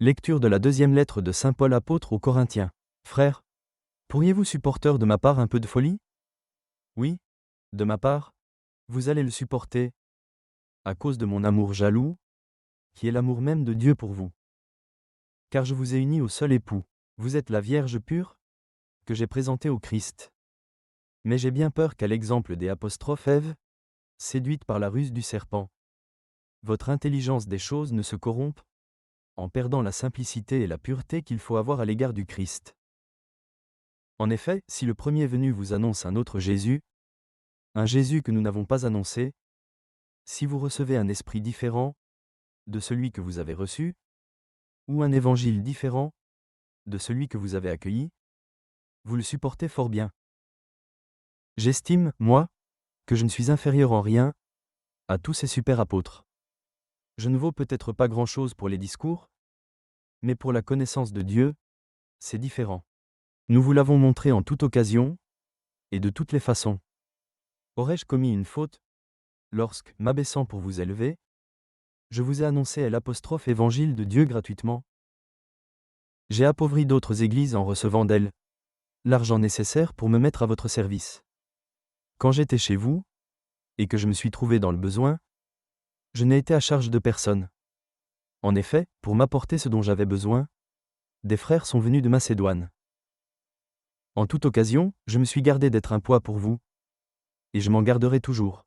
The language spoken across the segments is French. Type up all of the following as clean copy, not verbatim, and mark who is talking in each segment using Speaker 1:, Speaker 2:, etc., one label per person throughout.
Speaker 1: Lecture de la deuxième lettre de saint Paul apôtre aux Corinthiens. Frères, pourriez-vous supporter de ma part un peu de folie? Oui, de ma part, vous allez le supporter, à cause de mon amour jaloux, qui est l'amour même de Dieu pour vous. Car je vous ai unis au seul époux, vous êtes la Vierge pure, que j'ai présentée au Christ. Mais j'ai bien peur qu'à l'exemple des apostrophes Ève, séduite par la ruse du serpent, votre intelligence des choses ne se corrompe, en perdant la simplicité et la pureté qu'il faut avoir à l'égard du Christ. En effet, si le premier venu vous annonce un autre Jésus, un Jésus que nous n'avons pas annoncé, si vous recevez un esprit différent de celui que vous avez reçu, ou un évangile différent de celui que vous avez accueilli, vous le supportez fort bien. J'estime, moi, que je ne suis inférieur en rien à tous ces super apôtres. Je ne vaux peut-être pas grand-chose pour les discours, mais pour la connaissance de Dieu, c'est différent. Nous vous l'avons montré en toute occasion, et de toutes les façons. Aurais-je commis une faute, lorsque, m'abaissant pour vous élever, je vous ai annoncé l'apostrophe évangile de Dieu gratuitement? J'ai appauvri d'autres églises en recevant d'elles l'argent nécessaire pour me mettre à votre service. Quand j'étais chez vous, et que je me suis trouvé dans le besoin, je n'ai été à charge de personne. En effet, pour m'apporter ce dont j'avais besoin, des frères sont venus de Macédoine. En toute occasion, je me suis gardé d'être un poids pour vous, et je m'en garderai toujours.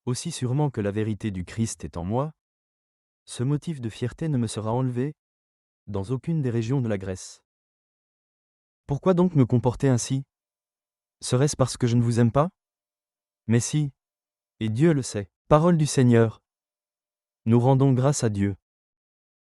Speaker 1: Aussi sûrement que la vérité du Christ est en moi, ce motif de fierté ne me sera enlevé dans aucune des régions de la Grèce. Pourquoi donc me comporter ainsi? Serait-ce parce que je ne vous aime pas? Mais si, et Dieu le sait. Parole du Seigneur. Nous rendons grâce à Dieu.